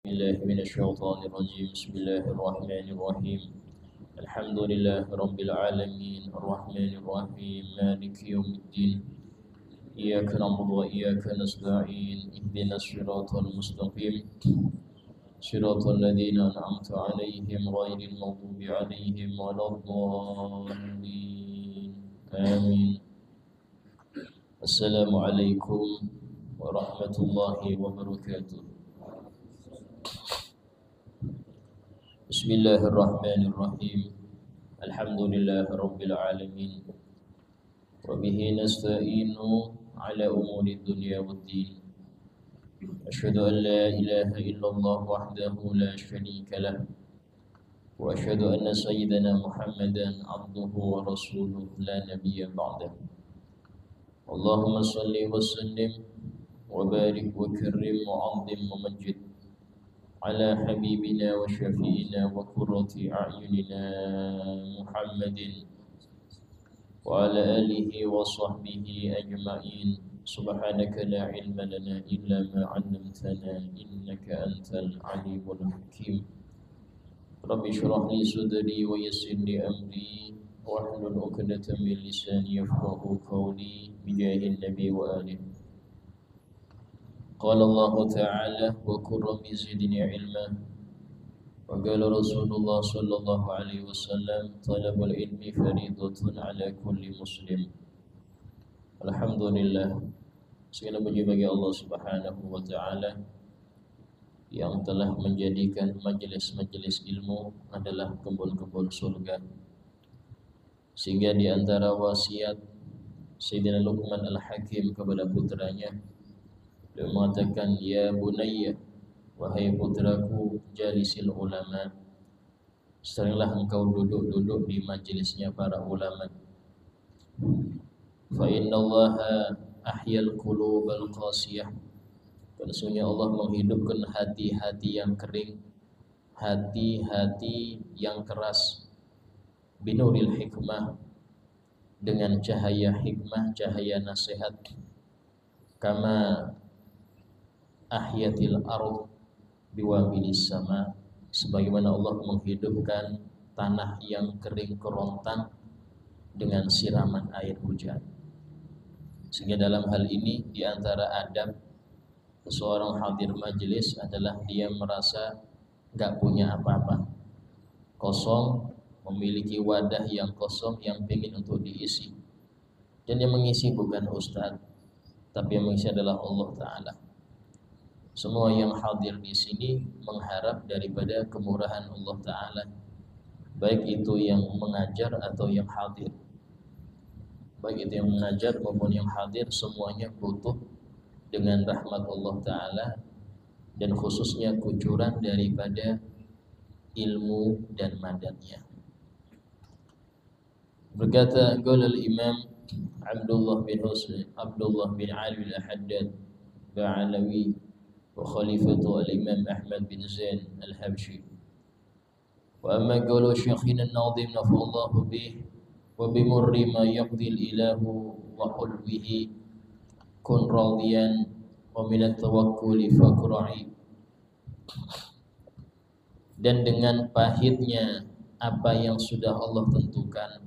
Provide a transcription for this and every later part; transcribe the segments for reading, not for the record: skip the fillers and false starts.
الله من الشيطان الرجيم بسم الله الرحمن الرحيم الحمد لله رب العالمين الرحمن الرحيم مالك يوم الدين إياك نعبد وإياك نستعين اهدنا الصراط المستقيم صراط الذين أنعمت عليهم غير المغضوب عليهم ولا الضالين آمين. السلام عليكم ورحمة الله وبركاته. بسم الله الرحمن الرحيم الحمد لله رب العالمين وبه نستعين على أمور الدنيا والدين أشهد أن لا إله إلا الله وحده لا شريك له وأشهد أن سيدنا محمدا عبده ورسوله لا نبي بعده اللهم صل وسلم وبارك وكرم وعظم ومجد على حبيبنا وشفينا وقرة أعيننا محمد وعلى آله وصحبه أجمعين سبحانك لا علم لنا إلا ما علمتنا إنك أنت العليم الحكيم رب اشرح لي صدري ويسر لي أمري واحلل عقدة من لساني يفقهوا قولي بجاه النبي وآله. قال الله تعالى وقل رب زدني علما وقال رسول الله صلى الله عليه وسلم طلب العلم فريضة على كل مسلم. Alhamdulillah, segala puji bagi Allah Subhanahu wa taala yang telah menjadikan majelis-majelis ilmu adalah kebun-kebun surga. Sehingga di antara wasiat Sayyidina Luqman Al-Hakim kepada putranya, dia mengatakan, ya bunayya, wahai putraku, jalisil ulama, seringlah engkau duduk-duduk di majelisnya para ulama. Fa innallaha ahyal qulubal qasiyah, sesungguhnya Allah menghidupkan hati-hati yang kering, hati-hati yang keras, binuril hikmah, dengan cahaya hikmah, cahaya nasihat, kama ahyatil ardh biwabilis sama, sebagaimana Allah menghidupkan tanah yang kering kerontang dengan siraman air hujan. Sehingga dalam hal ini di antara adab seseorang hadir majelis adalah dia merasa enggak punya apa-apa, kosong, memiliki wadah yang kosong yang ingin untuk diisi. Dan yang mengisi bukan ustaz, tapi yang mengisi adalah Allah Ta'ala. Semua yang hadir di sini mengharap daripada kemurahan Allah Ta'ala, baik itu yang mengajar atau yang hadir. Baik itu yang mengajar maupun yang hadir, semuanya butuh dengan rahmat Allah Ta'ala, dan khususnya kucuran daripada ilmu dan madannya. Berkata qala al-Imam Abdullah bin Ali al-Haddad Ba'alawi wa khalifatu al-Imam Ahmad bin Zain al-Habshi. Wa amma qawlu syekhina an-nadhim nafallahu bih wa bimurri ma yaqdi al-ilahu wa hulwihi kun radiyan wa min at-tawakkuli faqra'i. Dan dengan pahitnya apa yang sudah Allah tentukan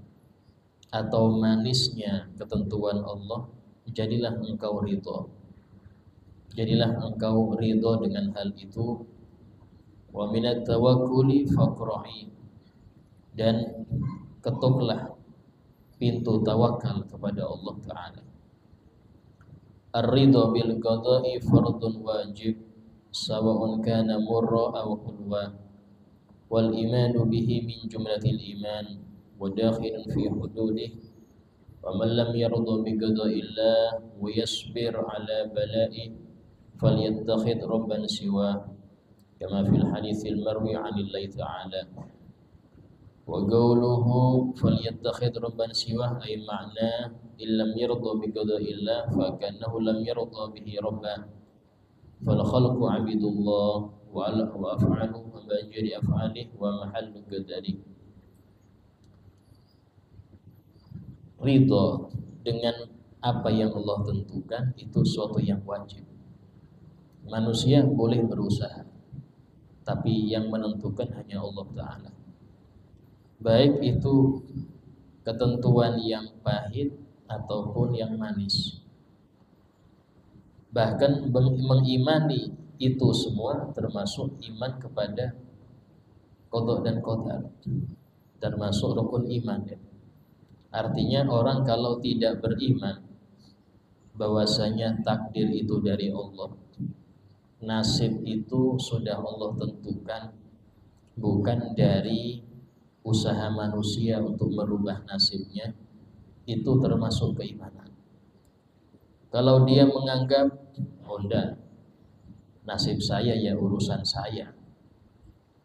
atau manisnya ketentuan Allah, jadilah engkau ridho. Jadilah engkau ridho dengan hal itu. Wa minat tawakkuli faqra'i, dan ketuklah pintu tawakal kepada Allah Ta'ala. Ar-ridho bil qada'i fardun wajib sawa'un kana murra aw hulwa, wal imanu bihi min jumlatil iman wa dakhilun fi hududih. Wa man lam yarda bi qada'illah wa yasbir ala bala'i falyattakhid rabban siwa, kama fil haditsil marwi 'anillahi ta'ala. Wa qawluhu falyattakhid rabban siwa ay ma'na illam yarda bi qada'illah fa kannahu lam yarda bihi rabban. Fal khalqu 'abidullah wa af'alu wa bajri af'alih wa mahallu qadari. Ridha dengan apa yang Allah tentukan itu suatu yang wajib. Manusia boleh berusaha, tapi yang menentukan hanya Allah Ta'ala. Baik itu ketentuan yang pahit ataupun yang manis. Bahkan mengimani itu semua termasuk iman kepada qada dan qadar, termasuk rukun iman ya. Artinya orang kalau tidak beriman bahwasanya takdir itu dari Allah, nasib itu sudah Allah tentukan, bukan dari usaha manusia untuk merubah nasibnya, itu termasuk keimanan. Kalau dia menganggap, oh enggak, nasib saya ya urusan saya,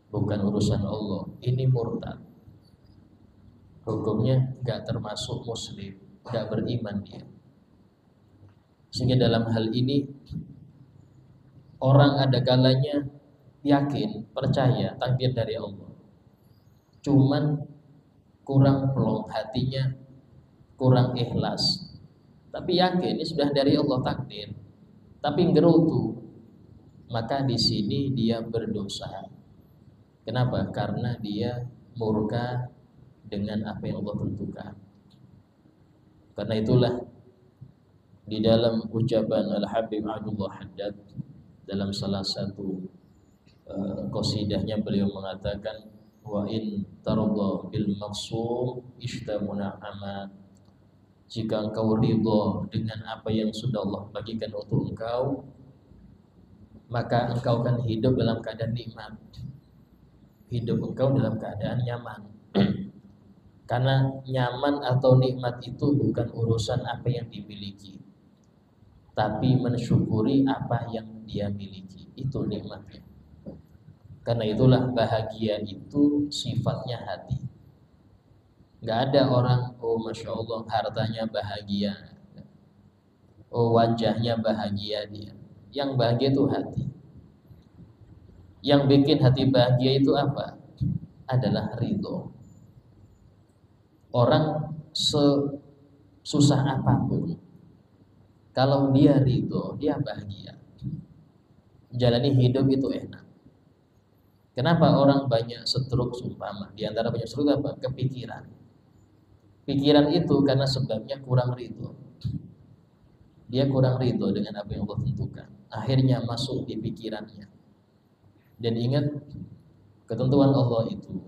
bukan urusan Allah, ini murtad. Hukumnya enggak termasuk muslim, enggak beriman dia. Sehingga dalam hal ini orang ada kalanya yakin, percaya takdir dari Allah, cuman kurang plong hatinya, kurang ikhlas. Tapi yakin ini sudah dari Allah takdir, tapi gerutu, maka di sini dia berdosa. Kenapa? Karena dia murka dengan apa yang Allah tentukan. Karena itulah di dalam ucapan Al-Habib Abdullah Haddad dalam salah satu qasidahnya beliau mengatakan, wa in tarda bil maqsum ishtamuna ama, jika engkau ridha dengan apa yang sudah Allah bagikan untuk engkau, maka engkau akan hidup dalam keadaan nikmat, hidup engkau dalam keadaan nyaman. Karena nyaman atau nikmat itu bukan urusan apa yang dimiliki, tapi mensyukuri apa yang dia miliki, itu nikmatnya. Karena itulah bahagia itu sifatnya hati. Gak ada orang, oh Masya Allah hartanya bahagia, oh wajahnya bahagia dia. Yang bahagia itu hati. Yang bikin hati bahagia itu apa? Adalah ridho. Orang sesusah apapun, kalau dia ridho, dia bahagia. Jalani hidup itu enak. Kenapa orang banyak stroke sumpama? Di antara banyak stroke apa? Kepikiran. Pikiran itu karena sebabnya kurang ridho. Dia kurang ridho dengan apa yang Allah tentukan. Akhirnya masuk di pikirannya. Dan ingat, ketentuan Allah itu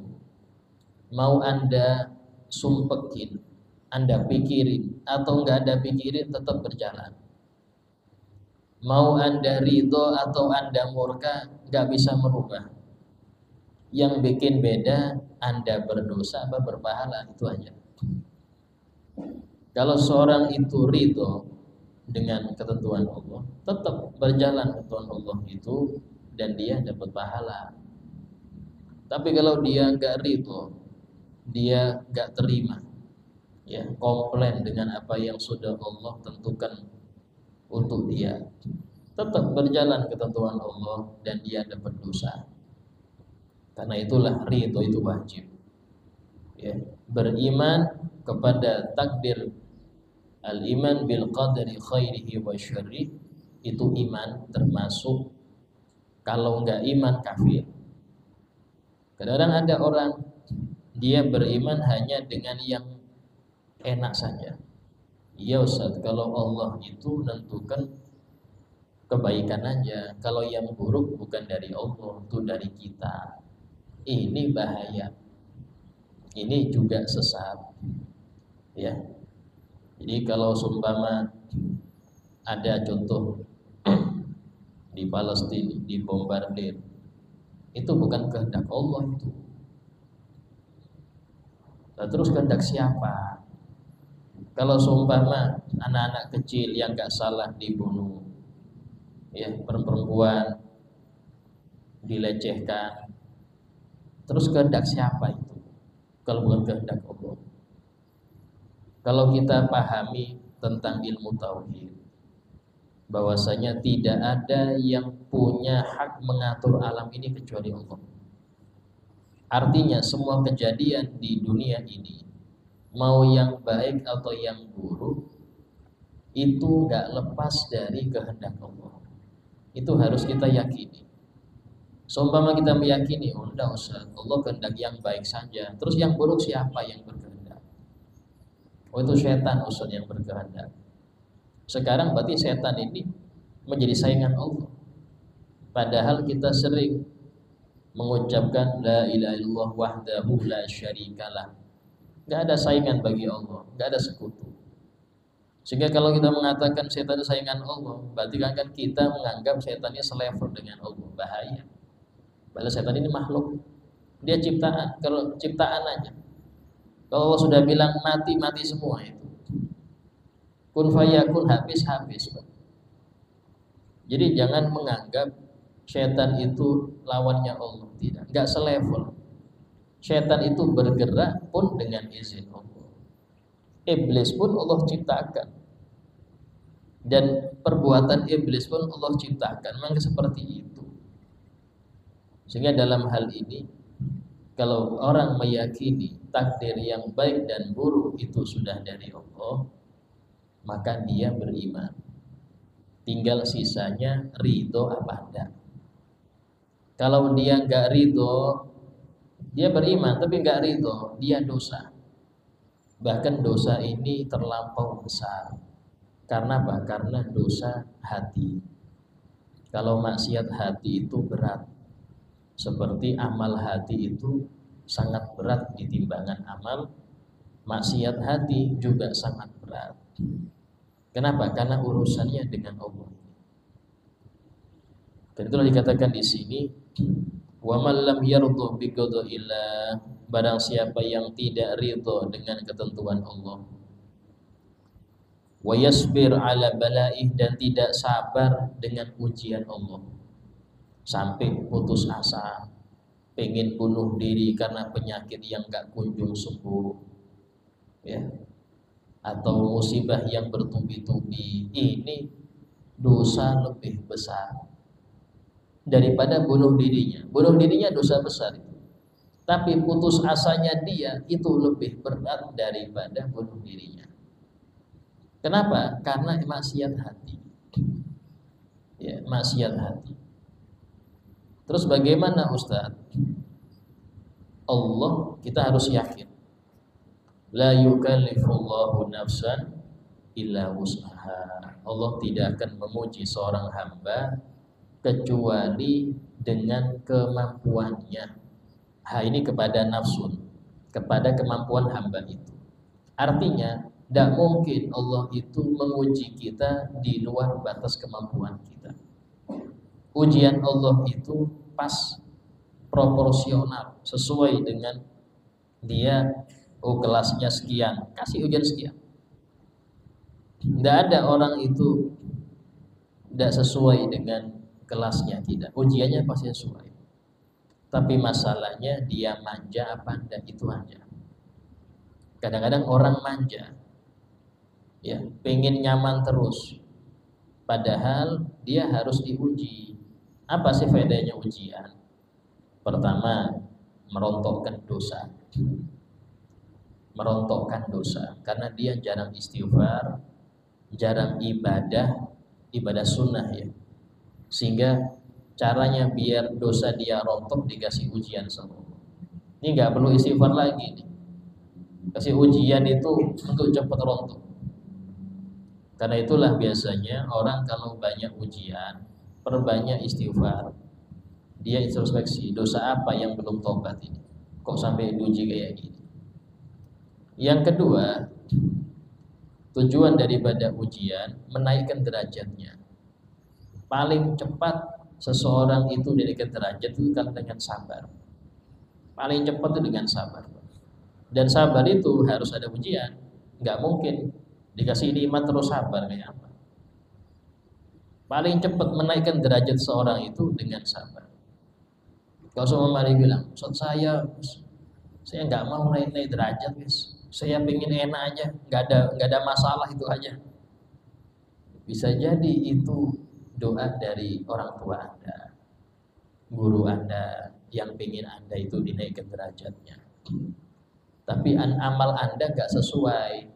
mau Anda sumpekin, Anda pikirin atau enggak Anda pikirin, tetap berjalan. Mau Anda ridho atau Anda murka, enggak bisa merubah. Yang bikin beda Anda berdosa apa berpahala, itu aja. Kalau seorang itu ridho dengan ketentuan Allah, tetap berjalan ketentuan Allah itu, dan dia dapat pahala. Tapi kalau dia enggak ridho, dia enggak terima, ya, komplain dengan apa yang sudah Allah tentukan untuk dia, tetap berjalan ketentuan Allah dan dia dapat dosa. Karena itulah ridho itu wajib, ya. Beriman kepada takdir, al-iman bil qadari khairihi wa syarri, itu iman, termasuk. Kalau enggak iman kafir. Kadang-kadang ada orang dia beriman hanya dengan yang enak saja. Iya Ustaz, kalau Allah itu menentukan kebaikan aja, kalau yang buruk bukan dari Allah, itu dari kita. Ini bahaya. Ini juga sesat. Ya. Jadi kalau seumpama ada contoh di Palestina dibombardir, itu bukan kehendak Allah itu. Nah, terus kehendak siapa? Kalau seumpama anak-anak kecil yang gak salah dibunuh, ya, perempuan dilecehkan, terus kehendak siapa itu? Kalau bukan kehendak Allah. Kalau kita pahami tentang ilmu tauhid, bahwasanya tidak ada yang punya hak mengatur alam ini kecuali Allah. Artinya semua kejadian di dunia ini, mau yang baik atau yang buruk, itu gak lepas dari kehendak Allah. Itu harus kita yakini. Seumpama kita meyakini, oh enggak Ustaz, Allah kehendak yang baik saja. Terus yang buruk siapa yang berkehendak? Oh itu setan Ustaz yang berkehendak. Sekarang berarti setan ini menjadi saingan Allah. Padahal kita sering mengucapkan la ilaha illallah wahdahu la syarikalah. Enggak ada saingan bagi Allah, enggak ada sekutu. Sehingga kalau kita mengatakan setan itu saingan Allah, berarti kan kita menganggap setannya selevel dengan Allah. Bahaya. Padahal setan ini makhluk. Dia ciptaan. Kalau ciptaan aja. Kalau Allah sudah bilang mati, mati semua itu. Kun fayakun, habis. Jadi jangan menganggap setan itu lawannya Allah. Tidak. Enggak selevel. Setan itu bergerak pun dengan izin Allah. Iblis pun Allah ciptakan. Dan perbuatan iblis pun Allah ciptakan. Memang seperti itu. Sehingga dalam hal ini, kalau orang meyakini takdir yang baik dan buruk itu sudah dari Allah, maka dia beriman. Tinggal sisanya ridho apa enggak. Kalau dia enggak ridho, dia beriman tapi enggak ridho, dia dosa. Bahkan dosa ini terlampau besar. Karena apa? Karena dosa hati. Kalau maksiat hati itu berat. Seperti amal hati itu sangat berat di timbangan amal, maksiat hati juga sangat berat. Kenapa? Karena urusannya dengan Allah. Dan itulah dikatakan di sini, wa man lam yarḍa bi qada'illah, barang siapa yang tidak ridho dengan ketentuan Allah, wa yasbir ala bala'ih, dan tidak sabar dengan ujian Allah, sampai putus asa, pengen bunuh diri karena penyakit yang gak kunjung sembuh, ya, atau musibah yang bertubi-tubi, ini dosa lebih besar daripada bunuh dirinya. Bunuh dirinya dosa besar itu. Tapi putus asanya dia itu lebih berat daripada bunuh dirinya. Kenapa? Karena maksiat hati. Ya, maksiat hati. Terus bagaimana Ustaz? Allah kita harus yakin. La yukallifullahu nafsan illa wus'aha. Allah tidak akan memuji seorang hamba kecuali dengan kemampuannya. Ini kepada nafsun, kepada kemampuan hamba itu. Artinya, tidak mungkin Allah itu menguji kita di luar batas kemampuan kita. Ujian Allah itu pas, proporsional, sesuai dengan dia, kelasnya sekian, kasih ujian sekian. Tidak ada orang itu tidak sesuai dengan kelasnya, tidak. Ujiannya pasti sesuai. Tapi masalahnya dia manja apa enggak, itu aja. Kadang-kadang orang manja, ya, pengen nyaman terus, padahal dia harus diuji. Apa sih faedahnya ujian? Pertama, merontokkan dosa. Merontokkan dosa, karena dia jarang istighfar, jarang ibadah sunnah, ya. Sehingga caranya biar dosa dia rontok, dikasih ujian sama Allah. Ini nggak perlu istighfar lagi nih. Kasih ujian itu untuk cepat rontok. Karena itulah biasanya orang kalau banyak ujian, perbanyak istighfar. Dia introspeksi, dosa apa yang belum tobat ini? Kok sampai diuji kayak gini? Yang kedua, tujuan daripada ujian menaikkan derajatnya. Paling cepat seseorang itu dinaikkan derajat itu kan dengan sabar. Paling cepat itu dengan sabar. Dan sabar itu harus ada ujian. Nggak mungkin dikasih nikmat terus sabar, kayak apa? Paling cepat menaikkan derajat seorang itu dengan sabar. Kalau semua mari bilang, Ustaz saya nggak mau naik derajat, guys. Saya pengen enak aja, nggak ada masalah, itu aja. Bisa jadi itu doa dari orang tua Anda, guru Anda yang pengen Anda itu dinaikkan derajatnya. Tapi amal Anda nggak sesuai.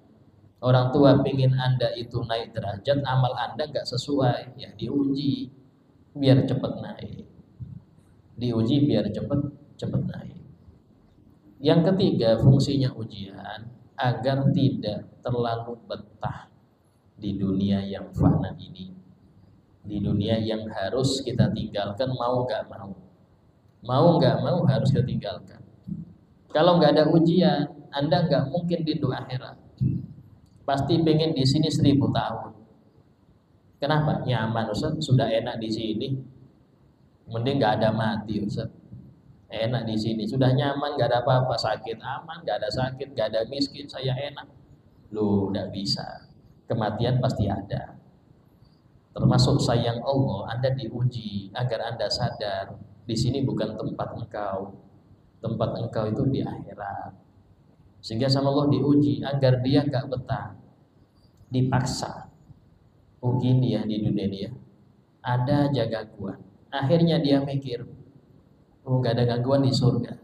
Orang tua pengen Anda itu naik derajat, amal Anda nggak sesuai, ya diuji biar cepat naik. diuji biar cepat naik. Yang ketiga, fungsinya ujian agar tidak terlalu betah di dunia yang fana ini, di dunia yang harus kita tinggalkan mau nggak mau harus kita tinggalkan. Kalau nggak ada ujian, Anda nggak mungkin rindu akhirat. Pasti pengen di sini 1000 tahun. Kenapa? Nyaman Ustaz, sudah enak di sini. Mending nggak ada mati Ustaz. Enak di sini, sudah nyaman, nggak ada apa-apa, sakit aman, nggak ada sakit, nggak ada miskin, saya enak. Loh, nggak bisa. Kematian pasti ada. Termasuk sayang Allah, Anda diuji agar Anda sadar di sini bukan tempat engkau. Tempat engkau itu di akhirat. Sehingga sama Allah diuji agar dia nggak betah, dipaksa. Oh gini ya di dunia ini ya, ada aja gangguan. Akhirnya dia mikir, oh nggak ada gangguan di surga.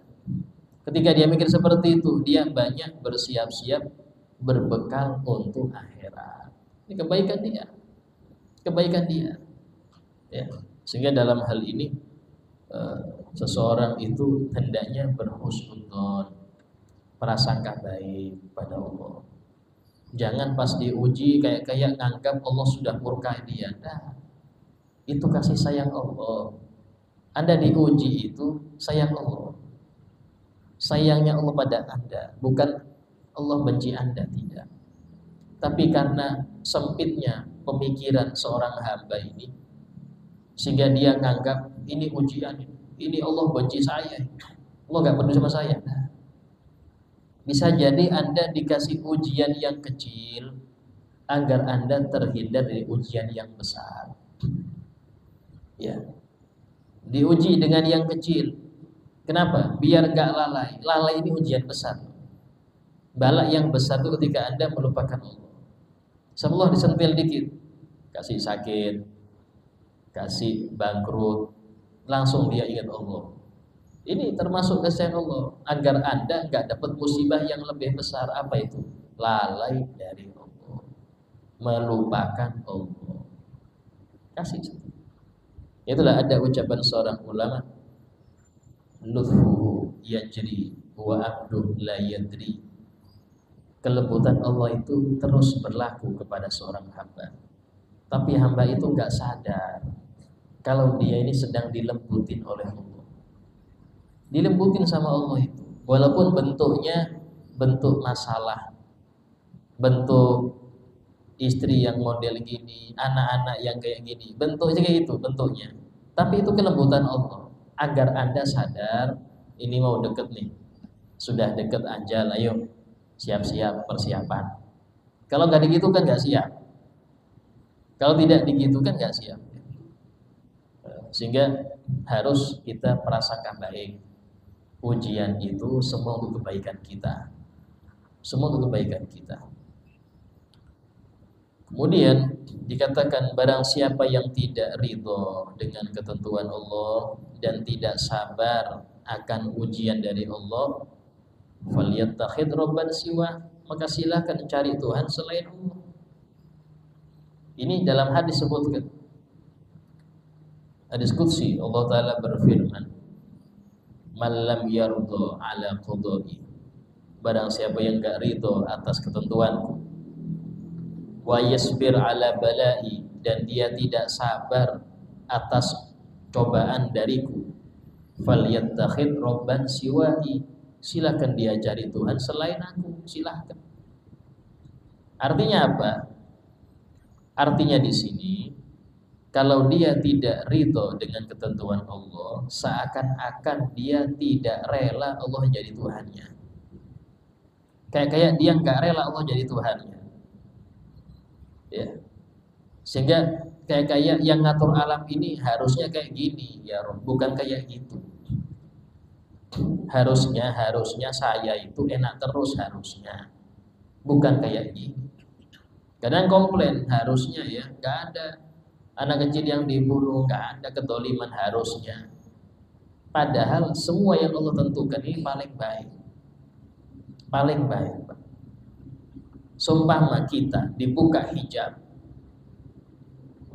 Ketika dia mikir seperti itu, dia banyak bersiap-siap berbekal untuk akhirat. Ini kebaikan dia. Ya. Sehingga dalam hal ini seseorang itu hendaknya berhusnudzon, prasangka baik pada Allah. Jangan pas diuji kayak nganggap Allah sudah murka dia. Nah, itu kasih sayang Allah. Anda diuji itu sayang Allah. Sayangnya Allah pada Anda, bukan Allah benci Anda, tidak. Tapi karena sempitnya pemikiran seorang hamba ini, sehingga dia nganggap ini ujian, ini Allah benci saya, Allah gak peduli sama saya. Nah, bisa jadi Anda dikasih ujian yang kecil agar Anda terhindar dari ujian yang besar. Ya, diuji dengan yang kecil. Kenapa? Biar gak lalai. Lalai ini ujian besar. Bala yang besar itu ketika Anda melupakan Allah. Allah disentil dikit, kasih sakit, kasih bangkrut, langsung dia ingat Allah. Ini termasuk kasih Allah agar Anda nggak dapat musibah yang lebih besar. Apa itu? Lalai dari Allah, melupakan Allah. Kasih. Itulah ada ucapan seorang ulama, lutfuhu yajri wa abduh la yadri. Kelembutan Allah itu terus berlaku kepada seorang hamba, tapi hamba itu nggak sadar kalau dia ini sedang dilembutin oleh Allah. Dilembutin sama Allah itu, walaupun bentuknya bentuk masalah, bentuk istri yang model gini, anak-anak yang kayak gini, bentuknya kayak itu bentuknya. Tapi itu kelembutan Allah agar Anda sadar ini mau deket nih, sudah deket ajal, ayo siap-siap persiapan. Kalau nggak digitukan nggak siap. Kalau tidak digitukan nggak siap. Sehingga harus kita merasakan baik. Ujian itu semua untuk kebaikan kita. Semua untuk kebaikan kita. Kemudian dikatakan barang siapa yang tidak ridho dengan ketentuan Allah dan tidak sabar akan ujian dari Allah, falyattakhid rabban siwa, maka silakan cari Tuhan selain Allah. Ini dalam hadis disebutkan. Hadis qudsi Allah Ta'ala berfirman, man lam yardo ala qadai, barang siapa yang enggak ridho atas ketentuanku, wa yasbir ala balai, dan dia tidak sabar atas cobaan dariku, falyattakhid rabban siwahi, silakan dia cari Tuhan selain aku, silakan. Artinya apa? Artinya di sini kalau dia tidak ridho dengan ketentuan Allah, seakan-akan dia tidak rela Allah jadi Tuhannya. Kayak dia nggak rela Allah jadi Tuhannya. Ya. Sehingga kayak yang ngatur alam ini harusnya kayak gini, ya Rob, bukan kayak gitu. Harusnya saya itu enak terus harusnya, bukan kayak gini. Kadang komplain harusnya ya, nggak ada anak kecil yang dibunuh, nggak ada kedoliman harusnya. Padahal semua yang Allah tentukan ini paling baik, paling baik. Sumpah kita dibuka hijab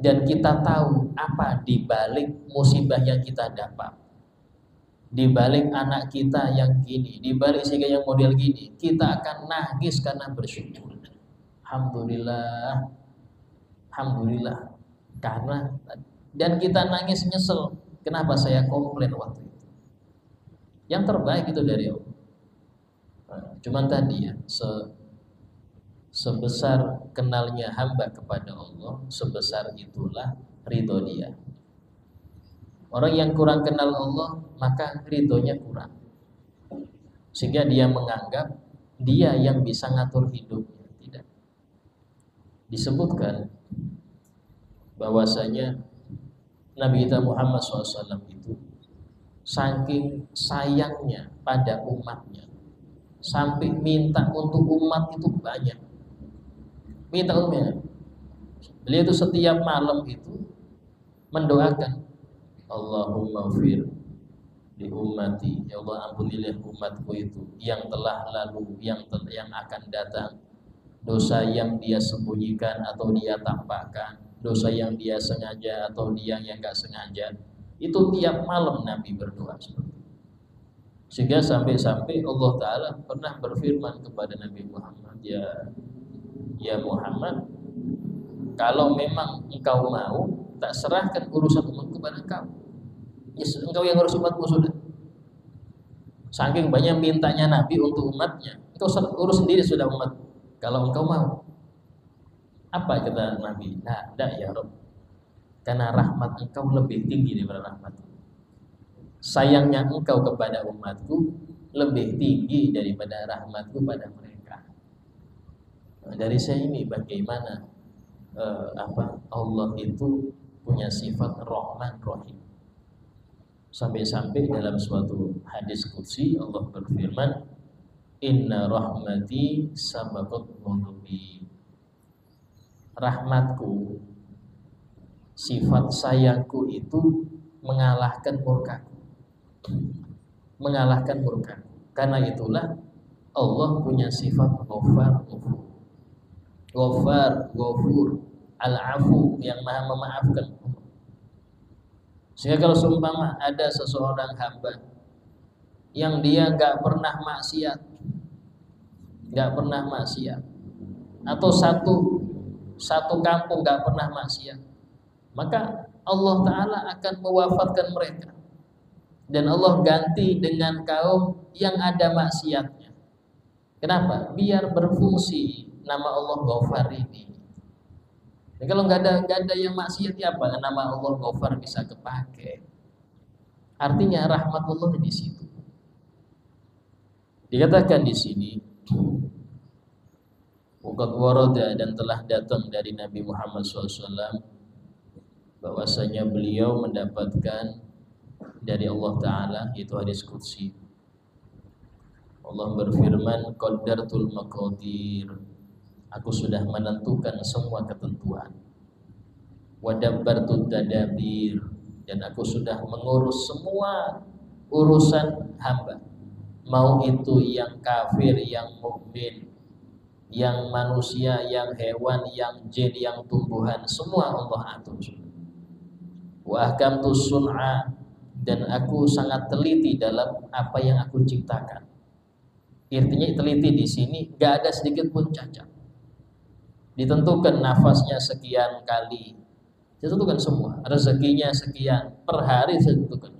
dan kita tahu apa di balik musibah yang kita dapat. di balik anak kita yang gini, di balik sehingga yang model gini, kita akan nangis karena bersyukur. Alhamdulillah, alhamdulillah. Karena dan kita nangis nyesel, kenapa saya komplain waktu itu. Yang terbaik itu dari Allah. Cuman tadi ya, sebesar kenalnya hamba kepada Allah, sebesar itulah ridho dia. Orang yang kurang kenal Allah, maka ridhonya kurang. Sehingga dia menganggap dia yang bisa ngatur hidupnya. Tidak. Disebutkan bahwasanya Nabi kita Muhammad SAW itu saking sayangnya pada umatnya, sampai minta untuk umat itu banyak. Minta umatnya. Beliau itu setiap malam itu mendoakan, Allahumma fir di ummati, ya Allah ampunilah umatku itu yang telah lalu, yang akan datang, dosa yang dia sembunyikan atau dia tampakkan, dosa yang dia sengaja atau dia yang enggak sengaja. Itu tiap malam Nabi berdoa seperti itu. Sehingga sampai-sampai Allah Ta'ala pernah berfirman kepada Nabi Muhammad, ya Muhammad, kalau memang engkau mau, tak serahkan urusan umat kepada engkau. Yes, engkau yang urus umatmu sudah. Saking banyak mintanya Nabi untuk umatnya, engkau urus sendiri sudah umat. Kalau engkau mau. Apa kata Nabi? Tidak ya Rabb. Karena rahmat engkau lebih tinggi daripada rahmatku. Sayangnya engkau kepada umatku lebih tinggi daripada rahmatku pada mereka. Nah, dari saya ini bagaimana Allah itu punya sifat Rahman Rahim. Sampai-sampai dalam suatu hadis qudsi Allah berfirman, Inna rahmati sabaqat ghadabi. Rahmatku, sifat sayangku itu mengalahkan murkaku. Mengalahkan murkaku. Karena itulah Allah punya sifat Ghaffar, Ghafur, Al-Afu, yang maha memaafkan. Sehingga kalau seumpama ada seseorang hamba yang dia nggak pernah maksiat, atau satu kampung nggak pernah maksiat, maka Allah Ta'ala akan mewafatkan mereka dan Allah ganti dengan kaum yang ada maksiatnya. Kenapa? Biar berfungsi nama Allah Ghaffar ini. Dan kalau nggak ada yang maksiat, ya apa nama Allah Ghaffar bisa kepake? Artinya rahmat Allah di situ. Dikatakan di sini, waqad warada, dan telah datang dari Nabi Muhammad SAW bahwasanya beliau mendapatkan dari Allah Ta'ala, yaitu hadis qudsi. Allah berfirman, qaddartul maqadir, aku sudah menentukan semua ketentuan. Wa dabbartu tadabir, dan aku sudah mengurus semua urusan hamba. Mau itu yang kafir, yang mukmin, yang manusia, yang hewan, yang jin, yang tumbuhan, semua Allah atur. Wa ahkamtu sun'a, dan aku sangat teliti dalam apa yang aku ciptakan. Artinya teliti di sini gak ada sedikit pun cacat. Ditentukan nafasnya sekian kali, ditentukan semua, rezekinya sekian per hari ditentukan.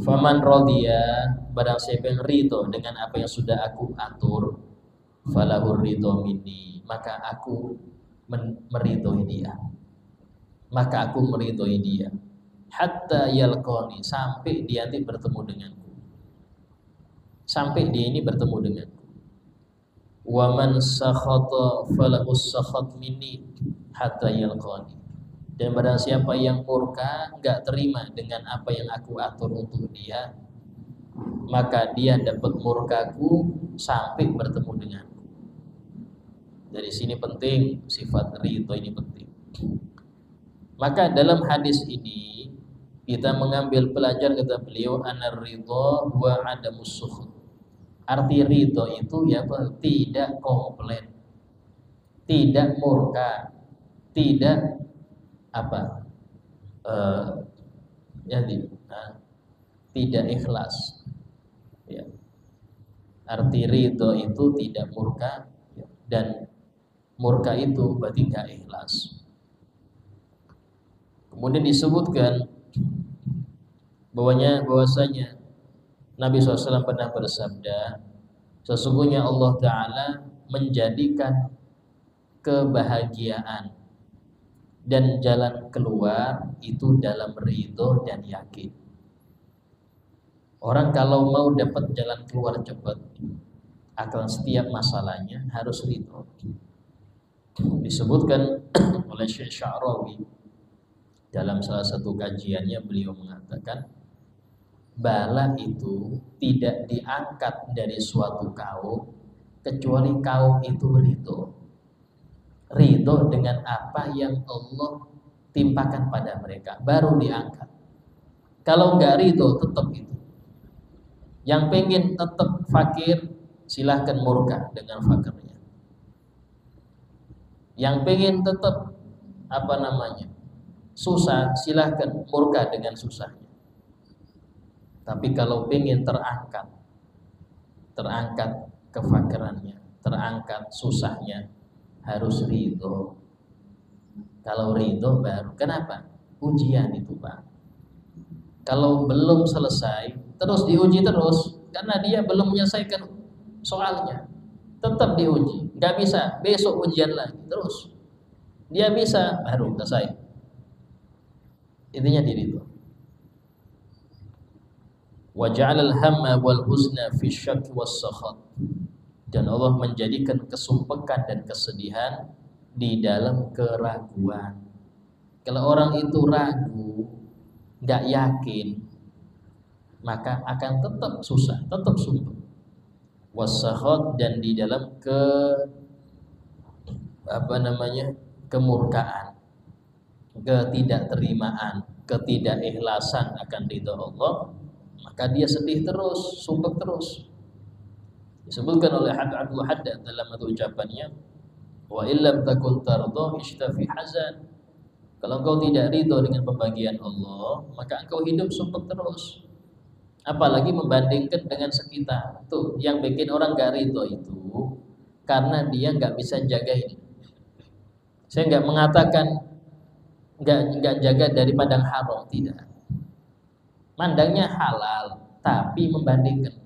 Faman radiya, barang siapa yang ridho dengan apa yang sudah aku atur, falahur ridho minni, maka aku meridhoi dia. Maka aku meridhoi dia. Hatta yalqani, sampai dia nanti bertemu denganku. Sampai dia ini bertemu denganku. Wa man sakhata falahus sakhat minni hatta yalqani. Dan barang siapa yang murka, enggak terima dengan apa yang aku atur untuk dia, maka dia dapat murkaku sampai bertemu denganku. Dari sini penting, sifat ridho ini penting. Maka dalam hadis ini kita mengambil pelajaran, kata beliau, anar ridho wa adamus sukhut. Arti ridho itu ya tidak komplain, tidak murka, tidak apa jadi tidak ikhlas. Ya. Arti ridho itu tidak murka, ya. Dan murka itu berarti tidak ikhlas. Kemudian disebutkan bahwasanya Nabi SAW pernah bersabda, sesungguhnya Allah Ta'ala menjadikan kebahagiaan dan jalan keluar itu dalam ridho dan yakin. Orang kalau mau dapat jalan keluar cepat akan setiap masalahnya harus ridho. Disebutkan oleh Syekh Sya'rawi dalam salah satu kajiannya, beliau mengatakan bala itu tidak diangkat dari suatu kaum kecuali kaum itu ridho dengan apa yang Allah timpakan pada mereka, baru diangkat. Kalau enggak ridho tetap itu. Yang pengen tetap fakir, silahkan murka dengan fakirnya. Yang pengen tetap susah, silahkan murka dengan susahnya. Tapi kalau pengen terangkat kefakirannya, terangkat susahnya, harus ridho. Kalau ridho baru. Kenapa? Ujian itu, Pak. Kalau belum selesai, terus diuji terus, karena dia belum menyelesaikan soalnya, tetap diuji. Gak bisa, besok ujian lagi, terus. Dia bisa, baru selesai. Intinya diri itu. Wa ja'alal hamma wal huzna fi syakki was sakhat. Dan Allah menjadikan kesumpekan dan kesedihan di dalam keraguan. Kalau orang itu ragu, enggak yakin, maka akan tetap susah, tetap sumpek. Was sakhat, dan di dalam kemurkaan, ketidakterimaan, ketidakikhlasan akan ridha Allah, maka dia sedih terus, sumpek terus. Disebutkan oleh Abdul Haddad dalam ucapannya, wa illam takun tardo ishtafi hazan. Kalau engkau tidak ridho dengan pembagian Allah, maka engkau hidup sumpek terus. Apalagi membandingkan dengan sekitar. Tuh, yang bikin orang gak ridho itu karena dia gak bisa jaga ini. Saya gak mengatakan gak jaga dari pandang haram, tidak. Mandangnya halal, tapi membandingkan.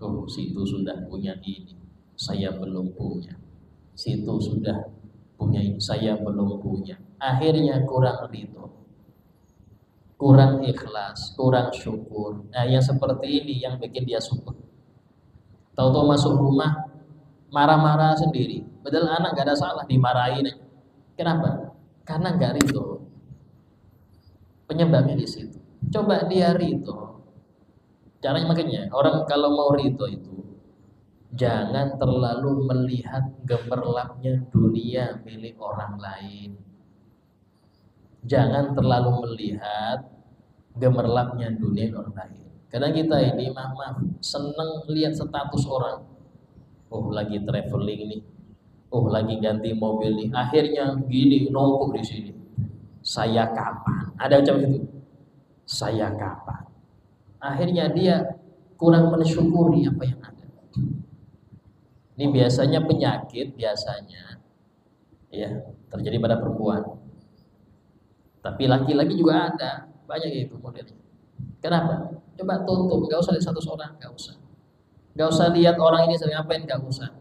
Oh, situ sudah punya ini, saya belum punya. Situ sudah punya ini, saya belum punya. Akhirnya kurang ridho, kurang ikhlas, kurang syukur. Nah, yang seperti ini yang bikin dia sumpah. Tahu-tahu masuk rumah marah-marah sendiri. Padahal anak gak ada salah, dimarahin aja. Kenapa? Karena gak ridho. Penyebabnya di situ. Coba dia ridho. Caranya makanya orang kalau mau ridho itu jangan terlalu melihat gemerlapnya dunia milik orang lain. Jangan terlalu melihat gemerlapnya dunia orang lain. Kadang kita ini maaf seneng lihat status orang. Oh, lagi traveling nih. Oh, lagi ganti mobil nih. Akhirnya gini numpuk di sini. Saya kapan? Ada ucapan itu. Saya kapan? Akhirnya dia kurang mensyukuri apa yang ada. Ini biasanya penyakit ya terjadi pada perempuan. Tapi laki-laki juga ada, banyak itu modelnya. Kenapa? Coba tutup, gak usah lihat status orang, gak usah. Gak usah lihat orang ini sering ngapain, gak usah.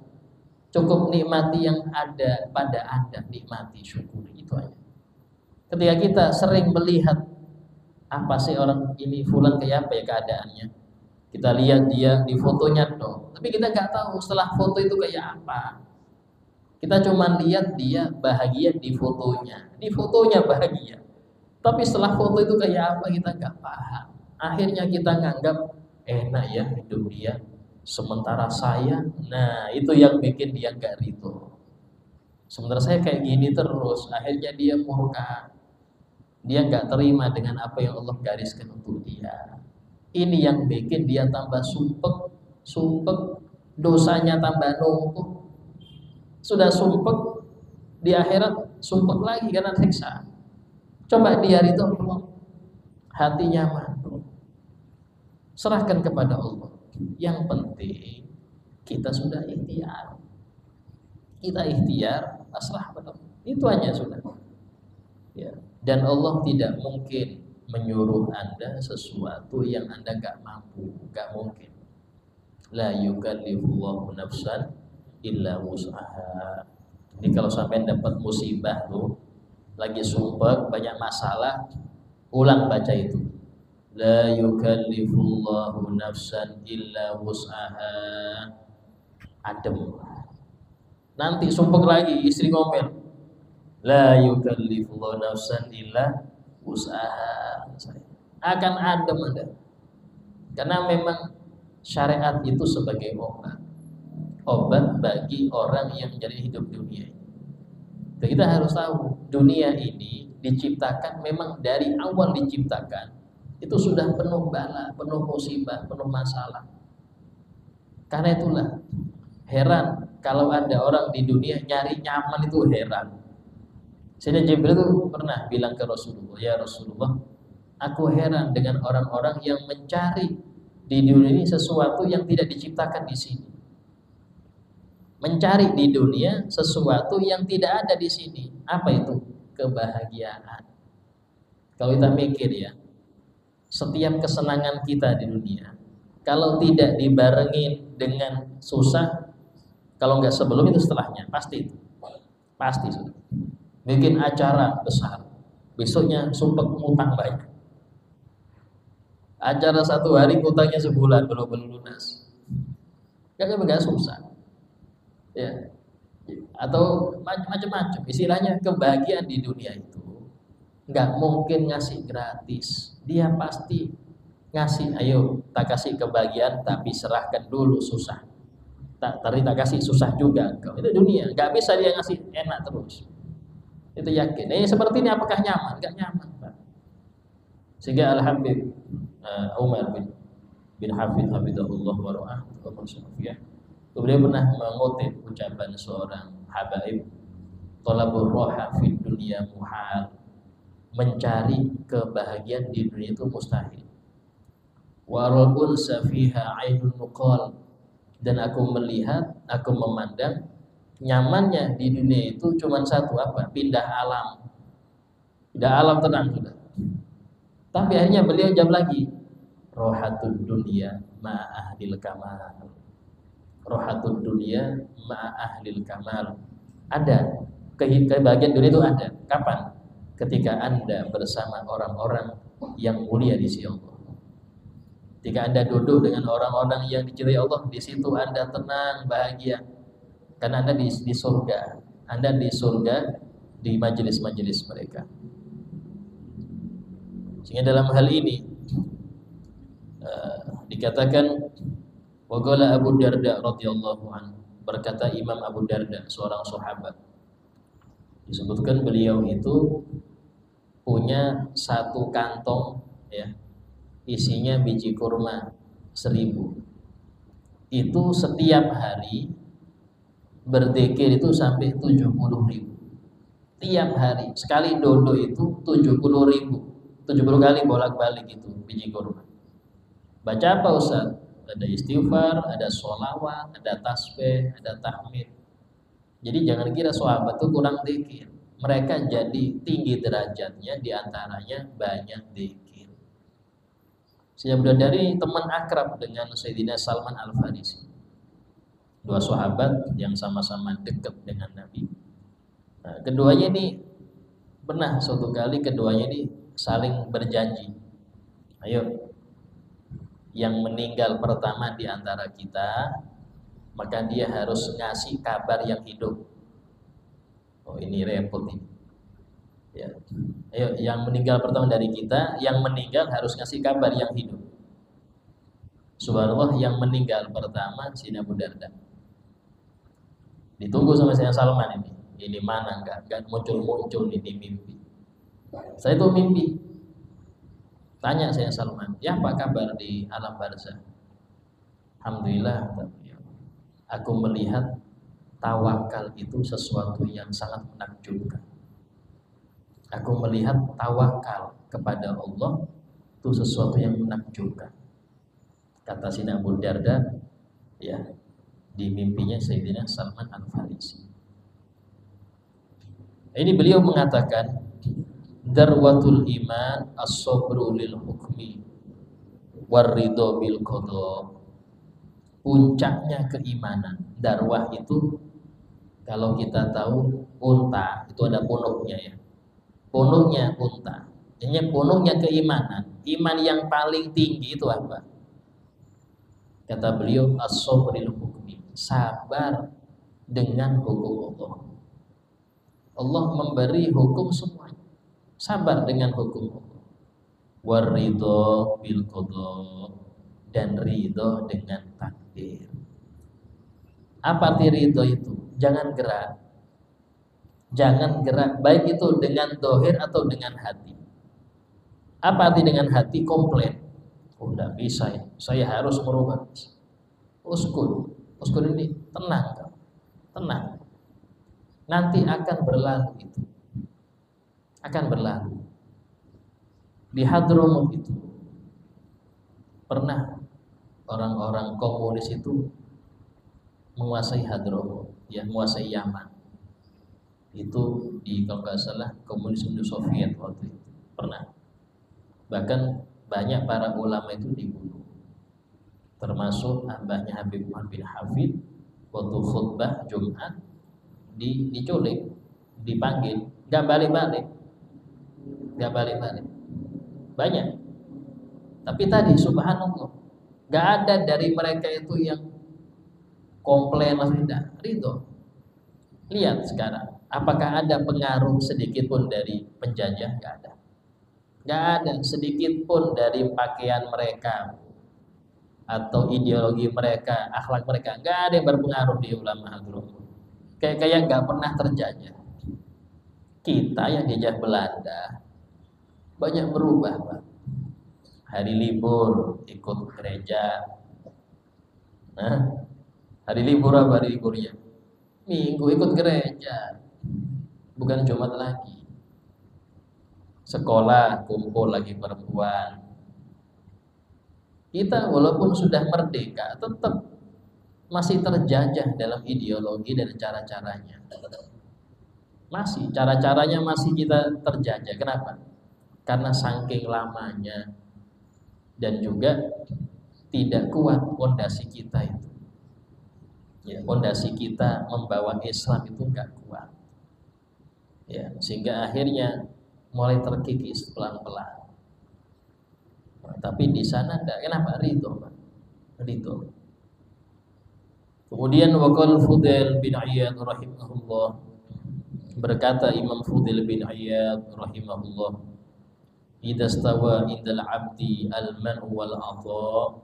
Cukup nikmati yang ada pada Anda, nikmati, syukuri, itu aja. Ketika kita sering melihat apa sih orang ini fulan kayak apa ya keadaannya, kita lihat dia di fotonya dong, tapi kita nggak tahu setelah foto itu kayak apa. Kita cuma lihat dia bahagia di fotonya bahagia, tapi setelah foto itu kayak apa kita nggak paham. Akhirnya kita nganggap enak ya hidup dia, sementara saya, nah itu yang bikin dia nggak ridho. Sementara saya kayak gini terus, akhirnya dia murka. Dia nggak terima dengan apa yang Allah gariskan untuk dia. Ini yang bikin dia tambah sumpek, dosanya tambah numpuk. Sudah sumpek, di akhirat sumpek lagi karena siksa. Coba dia itu hatinya mantul. serahkan kepada Allah. Yang penting kita sudah ikhtiar. Kita ikhtiar, pasrah pada Allah. Itu aja sudah. Ya. Dan Allah tidak mungkin menyuruh Anda sesuatu yang Anda gak mampu, gak mungkin. La yukallifullahu nafsan illa wus'aha. Ini kalau sampai dapat musibah tuh, lagi sumpah, banyak masalah, ulang baca itu. La yukallifullahu nafsan illa wus'aha. Adem. Nanti sumpah lagi, istri ngomel. La yukallifullahu nafsan illa wus'aha. Akan adem Anda. Karena memang syariat itu sebagai obat bagi orang yang menjalani hidup dunia. Kita harus tahu dunia ini diciptakan, memang dari awal diciptakan itu sudah penuh bala, penuh musibah, penuh masalah. Karena itulah heran kalau ada orang di dunia nyari nyaman, itu heran. Sayyidina Jibril itu pernah bilang ke Rasulullah, ya Rasulullah, aku heran dengan orang-orang yang mencari di dunia ini sesuatu yang tidak diciptakan di sini. Mencari di dunia sesuatu yang tidak ada di sini. Apa itu? Kebahagiaan. Kalau kita mikir ya, setiap kesenangan kita di dunia, kalau tidak dibarengin dengan susah, kalau nggak sebelum itu setelahnya, pasti itu. Pasti sudah. Bikin acara besar, besoknya sumpah ngutang banyak. Acara 1 hari ngutangnya sebulan belum lunas. Nggak susah. Ya. Atau macam-macam. Istilahnya kebahagiaan di dunia itu nggak mungkin ngasih gratis. Dia pasti ngasih, ayo tak kasih kebahagiaan tapi serahkan dulu susah. Tak kasih susah juga. Itu dunia, nggak bisa dia ngasih enak terus. Itu yakin. Seperti ini apakah nyaman? Nggak nyaman, Pak. Sehingga Al-Habib Umar bin Hafid Habibullah wa ra'ah, beliau pernah mengutip ucapan seorang habaib, talabur roha fid dunya muhal, mencari kebahagiaan di dunia itu mustahil. Warabun safiha ainul nuqal, dan aku melihat, aku memandang nyamannya di dunia itu cuma satu, apa? Pindah alam. Pindah alam tenang sudah. Tapi akhirnya beliau jawab lagi, rohatud dunia ma'ahdil kamal. Rohatud dunia ma'ahdil kamal. Ada kebahagiaan dunia itu ada. Kapan? Ketika Anda bersama orang-orang yang mulia di sisi Allah. Ketika Anda duduk dengan orang-orang yang dicintai Allah, di situ Anda tenang, bahagia. Karena Anda di surga. Anda di surga, di majelis-majelis mereka. Sehingga dalam hal ini dikatakan, waqala Abu Darda radhiyallahu anhu, berkata Imam Abu Darda, seorang sahabat, disebutkan beliau itu punya 1 kantong ya, isinya biji kurma 1000. Itu setiap hari berzikir itu sampai 70.000. Tiap hari sekali dodo itu 70.000. 70 kali bolak-balik itu biji kurma. Baca apa Ustaz? Ada istighfar, ada sholawat, ada tasbih, ada tahmid. Jadi jangan kira sahabat itu kurang zikir. Mereka jadi tinggi derajatnya, diantaranya banyak zikir. Saya dari teman akrab dengan Sayyidina Salman Al-Farisi. 2 sahabat yang sama-sama dekat dengan Nabi. Nah, keduanya ini pernah suatu kali keduanya ini saling berjanji. Ayo, yang meninggal pertama di antara kita, maka dia harus ngasih kabar yang hidup. Oh, ini repot ini. Ya. Ayo, yang meninggal pertama dari kita, yang meninggal harus ngasih kabar yang hidup. Subhanallah, yang meninggal pertama Sayyidina Abu Darda. Ditunggu sama Sayyidina Salman ini. Ini mana enggak muncul-muncul ini mimpi. Saya itu mimpi. Tanya Sayyidina Salman, ya apa kabar di alam barzah? Alhamdulillah, aku melihat tawakal itu sesuatu yang sangat menakjubkan. Aku melihat tawakal kepada Allah itu sesuatu yang menakjubkan. Kata Sina Abu Darda, ya, di mimpinya Sayyidina Salman Al-Farisi. Ini beliau mengatakan, darwatul iman as-sabru lil hukmi warridho bil qada. Puncaknya keimanan. Darwah itu kalau kita tahu unta itu ada punuknya ya. Punuknya unta. Ini punuknya keimanan. Iman yang paling tinggi itu apa? Kata beliau as-sabru lil hukmi. Sabar dengan hukum Allah. Allah memberi hukum semuanya. Sabar dengan hukum Allah. Waridho bil qada, dan ridho dengan takdir. Apa arti ridho itu? Jangan gerak. Jangan gerak, baik itu dengan dohir atau dengan hati. Apa arti dengan hati? Komplain. Oh, tidak bisa ya. Saya harus merubah. Uskun ini tenang, tenang. Nanti akan berlalu itu. Akan berlalu. Di Hadramut itu pernah orang-orang komunis itu menguasai Hadramut, ya, menguasai Yaman. Itu di kalau nggak salah komunisme Soviet waktu itu pernah. Bahkan banyak para ulama itu dibunuh, termasuk abahnya Habib Muhammad bin Hafid waktu khutbah Jumat diculik, dipanggil, nggak balik-balik, banyak. Tapi tadi subhanallah, nggak ada dari mereka itu yang komplain langsung, tidak, ridho. Lihat sekarang, apakah ada pengaruh sedikit pun dari penjajah? Nggak ada. Nggak ada sedikit pun dari pakaian mereka atau ideologi mereka, akhlak mereka. Nggak ada yang berpengaruh di ulama Hadramut. Kayak nggak pernah terjajah. Kita yang dijajah Belanda banyak berubah, Pak. Hari libur ikut gereja. Nah, hari libur apa hari liburnya? Minggu ikut gereja. Bukan Jumat lagi. Sekolah kumpul lagi perempuan. Kita walaupun sudah merdeka tetap masih terjajah dalam ideologi dan cara-caranya. Masih cara-caranya masih kita terjajah. Kenapa? Karena saking lamanya dan juga tidak kuat fondasi kita itu. Ya, fondasi kita membawa Islam itu enggak kuat. Ya, sehingga akhirnya mulai terkikis pelan-pelan. Nah, tapi di sana enggak. Kenapa? Ridho, Pak. Ridho. Kemudian waqal Fudail bin Iyad rahimahullah, berkata Imam Fudail bin Iyad rahimahullah, idza stawa indal abdi al-man'u wal 'atha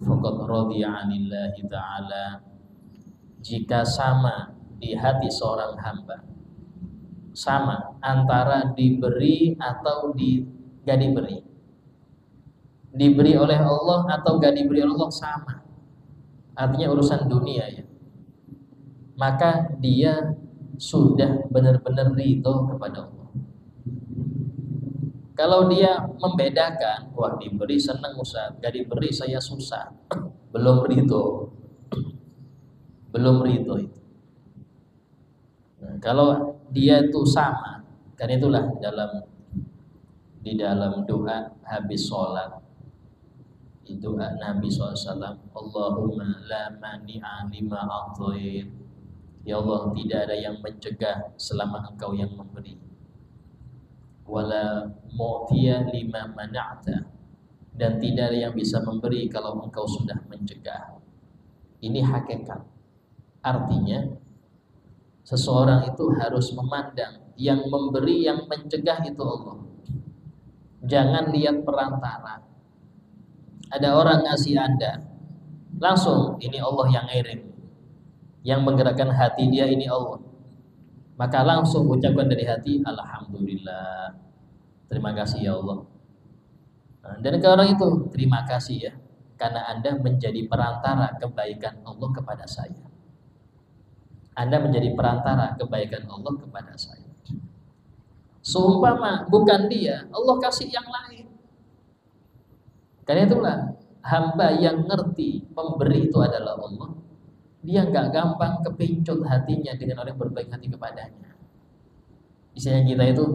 faqad radiya 'anillahi ta'ala. Jika sama di hati seorang hamba, sama antara diberi atau gak diberi, diberi oleh Allah atau gak diberi oleh Allah, sama. Artinya urusan dunia ya. Maka dia sudah benar-benar ridho kepada Allah. Kalau dia membedakan, wah diberi senang Ustaz, gak diberi saya susah, belum ridho. Belum ridho itu. Nah, kalau dia itu sama, kan itulah di dalam doa habis sholat, doa Nabi SAW, Allahumma la mani'a lima a'tait. Ya Allah, tidak ada yang mencegah selama Engkau yang memberi. Wala mu'tiya lima mana'ta, dan tidak ada yang bisa memberi kalau Engkau sudah mencegah. Ini hakikat. Artinya seseorang itu harus memandang yang memberi, yang mencegah itu Allah. Jangan lihat perantara. Ada orang ngasih Anda, langsung ini Allah yang ngirim. Yang menggerakkan hati dia ini Allah. Maka langsung ucapkan dari hati, alhamdulillah, terima kasih ya Allah. Nah, dan ke orang itu, terima kasih ya, karena Anda menjadi perantara kebaikan Allah kepada saya. Anda menjadi perantara kebaikan Allah kepada saya. Seumpama bukan dia, Allah kasih yang lain. Karena itulah hamba yang ngerti pemberi itu adalah Allah, dia nggak gampang kepincut hatinya dengan orang yang berbaik hati kepadanya. Misalnya kita itu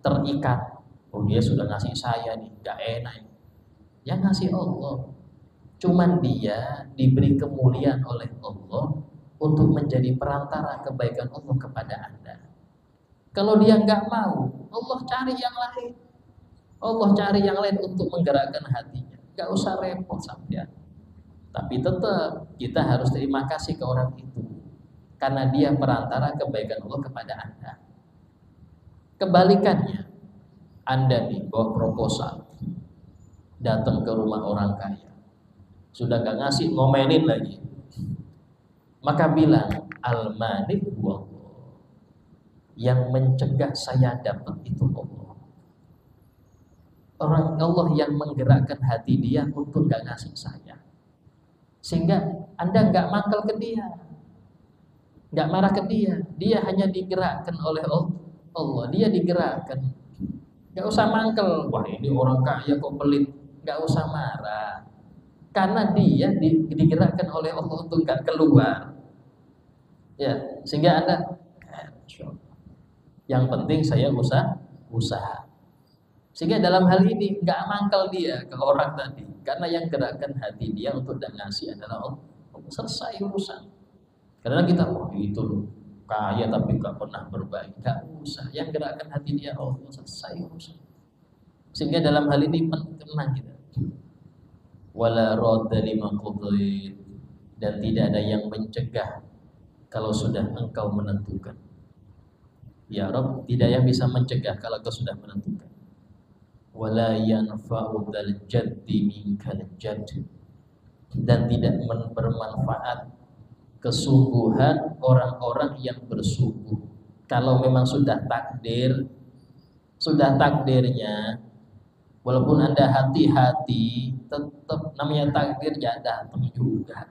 terikat, oh dia sudah ngasih saya nih, nggak enak. Yang ngasih Allah, cuman dia diberi kemuliaan oleh Allah untuk menjadi perantara kebaikan Allah kepada Anda. Kalau dia nggak mau, Allah cari yang lain. Allah cari yang lain untuk menggerakkan hatinya. Nggak usah repot sampean. Tapi tetap kita harus terima kasih ke orang itu, karena dia perantara kebaikan Allah kepada Anda. Kebalikannya, Anda nih bawa proposal, datang ke rumah orang kaya, sudah gak ngasih, ngomelin lagi, maka bilang al-malik wallah, yang mencegah saya dapat itu Allah. Orang Allah yang menggerakkan hati dia untuk gak ngasih saya, sehingga Anda gak mangkel ke dia, gak marah ke dia. Dia hanya digerakkan oleh Allah, dia digerakkan. Gak usah mangkel, wah ini orang kaya kok pelit. Gak usah marah, karena dia digerakkan oleh Allah untuk gak keluar. Ya, sehingga Anda yang penting saya usaha. Sehingga dalam hal ini gak mangkel dia ke orang tadi, karena yang gerakkan hati dia untuk gak ngasih adalah Allah. Selesai urusan. Karena kita itu loh, kaya tapi gak pernah berbagi, gak usah. Yang gerakkan hati dia Allah, selesai urusan. Sehingga dalam hal ini tenang kita. Wala radda lima qadait, dan tidak ada yang mencegah kalau sudah engkau menentukan. Ya Rabb, tidak yang bisa mencegah kalau engkau sudah menentukan. Wala yanfa'u dzal jaddi minkal jadd, dan tidak bermanfaat kesungguhan orang-orang yang bersungguh. Kalau memang sudah takdirnya, walaupun Anda hati-hati, tetap namanya takdir ya datang juga.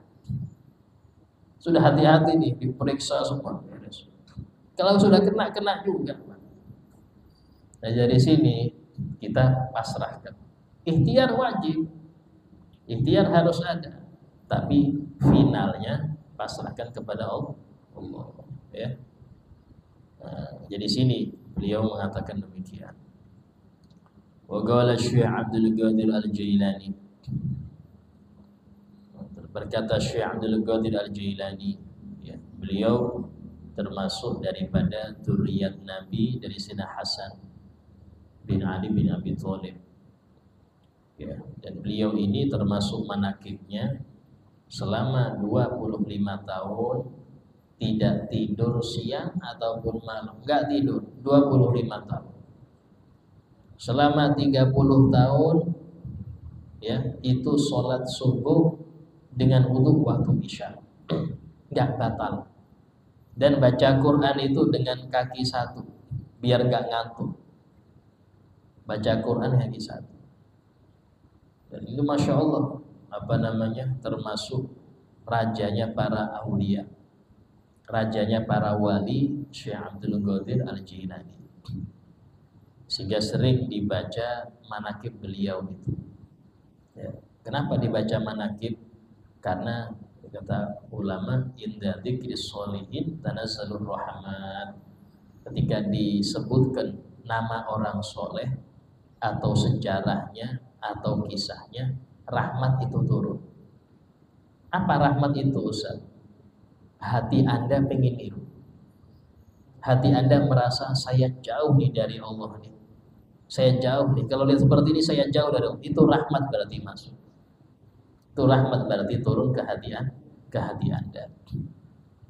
Sudah hati-hati nih, diperiksa semua. Kalau sudah kena juga. Nah dari sini kita pasrahkan. Ikhtiar wajib, ikhtiar harus ada, tapi finalnya pasrahkan kepada Allah. Ya. Nah, jadi sini beliau mengatakan demikian. Wa qala Syekh Abdul Qadir Al-Jailani, berkata Syekh Abdul Qadir Al-Jailani, ya, beliau termasuk daripada dzurriyyat Nabi dari Sayyidina Hasan bin Ali bin Abi Thalib. Ya, dan beliau ini termasuk manakibnya selama 25 tahun tidak tidur siang ataupun malam, enggak tidur 25 tahun. Selama 30 tahun ya, itu sholat subuh dengan wudu waktu isya, enggak batal. Dan baca Quran itu dengan kaki satu, biar enggak ngantuk. Baca Quran kaki satu. Dan itu Masya Allah, termasuk rajanya para aulia, rajanya para wali, Syekh Abdul Qadir Al-Jailani. Sehingga sering dibaca manakib beliau itu. Ya. Kenapa dibaca manakib? Karena kata ulama, inda dzikris sholihin tanazzalur rahmat. Ketika disebutkan nama orang soleh atau sejarahnya atau kisahnya, rahmat itu turun. Apa rahmat itu, Ustaz? Hati Anda pengen niru. Hati Anda merasa saya jauh nih dari Allah nih. Saya jauh nih. Kalau lihat seperti ini saya jauh dari Allah. Itu rahmat berarti masuk. Itu rahmat berarti turun ke hati Anda.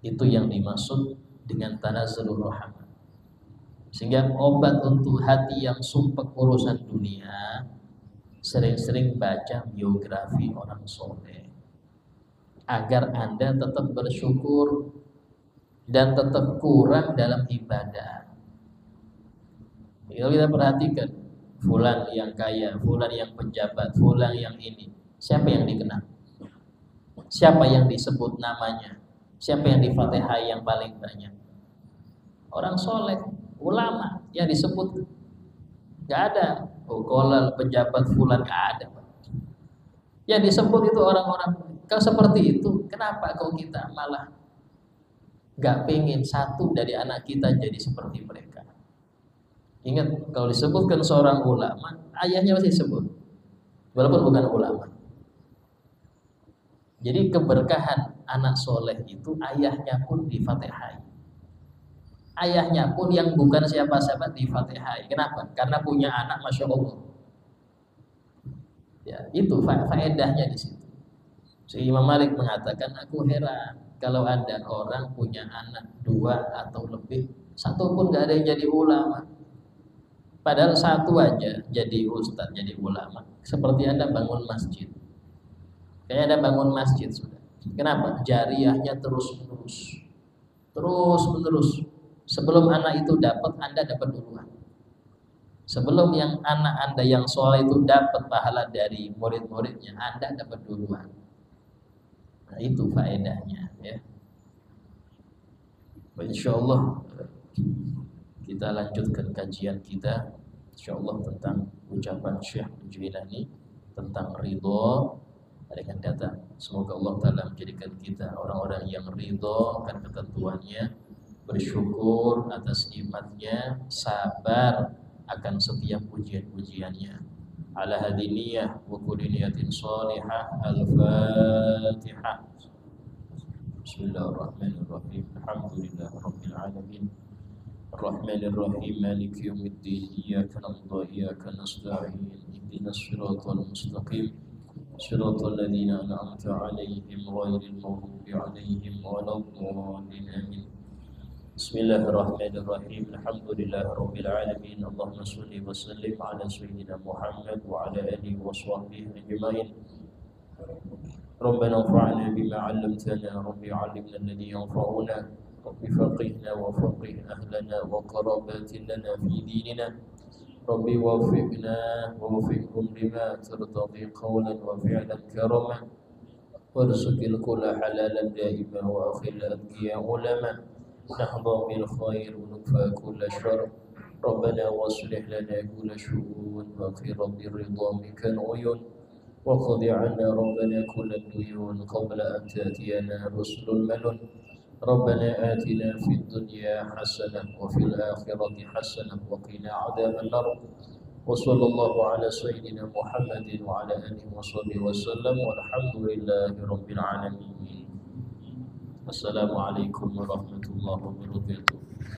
Itu yang dimaksud dengan tanazzalur rahmat. Sehingga obat untuk hati yang sumpek urusan dunia, sering-sering baca biografi orang soleh, agar Anda tetap bersyukur dan tetap kurang dalam ibadah. Kalau kita perhatikan, fulan yang kaya, fulan yang pejabat, fulan yang ini, siapa yang dikenal? Siapa yang disebut namanya? Siapa yang di-Fatihah yang paling banyak? Orang soleh, ulama yang disebut. Gak ada. Oh, kolal pejabat fulan, gak ada. Ya disebut itu orang-orang. Kalau seperti itu, kenapa kau kita malah nggak pengen satu dari anak kita jadi seperti mereka? Ingat, kalau disebutkan seorang ulama, ayahnya masih disebut, walaupun bukan ulama. Jadi keberkahan anak soleh itu ayahnya pun difatihai. Ayahnya pun yang bukan siapa-siapa difatihai. Kenapa? Karena punya anak, masya Allah. Ya, itu faedahnya di situ. Si Imam Malik mengatakan, aku heran kalau ada orang punya anak 2 atau lebih, satu pun gak ada yang jadi ulama. Padahal satu aja jadi ustadz, jadi ulama. Seperti Anda bangun masjid. Kayak Anda bangun masjid sudah. Kenapa? Jariahnya terus menerus. Terus menerus. Sebelum anak itu dapat, Anda dapat duluan. Sebelum yang anak Anda yang soleh itu dapat pahala dari murid-muridnya, Anda dapat duluan. Nah, itu faedahnya ya. Insyaallah kita lanjutkan kajian kita insyaallah tentang ucapan Syekh Jilani tentang ridho akan datang. Semoga Allah Ta'ala menjadikan kita orang-orang yang ridho akan ketentuannya, bersyukur atas nikmatnya, sabar akan setiap ujian-ujiannya. Ala hadiniyah wa kulli niyatin shalihah. Al-Fatihah. Bismillahirrahmanirrahim. Alhamdulillahirabbil alamin. Ar-Rahmanir-Rahim. Maliki yaumiddin. Iyyaka na'budu wa iyyaka nasta'in. Ihdinas siratal mustaqim. Siratal ladzina an'amta 'alaihim ghairil maghdubi 'alaihim waladdallin. Amin. Bismillahirrahmanirrahim. Alhamdulillahirabbil alamin. Allahumma shalli wa sallim ala sayyidina Muhammad wa ala alihi wa sahbihi ajma'in. ربنا انفعنا بما علمتنا ربي علمنا الذي ينفعنا ربي فقهنا وفقه أهلنا وقرابات لنا في ديننا ربي وفقنا ووفقهم لما ترتضي قولا وفعلا كرما وارزق الكل حلالا دائما وأخل أذكياء علما نحظى بالخير ونكفى كل شر ربنا واصلح لنا كل شؤون وخير بالرضا منك العيون وقضي عنا ربنا كل الديون قبل أن تأتينا رسل المنن ربنا آتنا في الدنيا حسنة وفي الآخرة حسنة وقنا عذاب النار وصلى الله على سيدنا محمد وعلى آله وصحبه وسلم والحمد لله رب العالمين. السلام عليكم ورحمة الله وبركاته.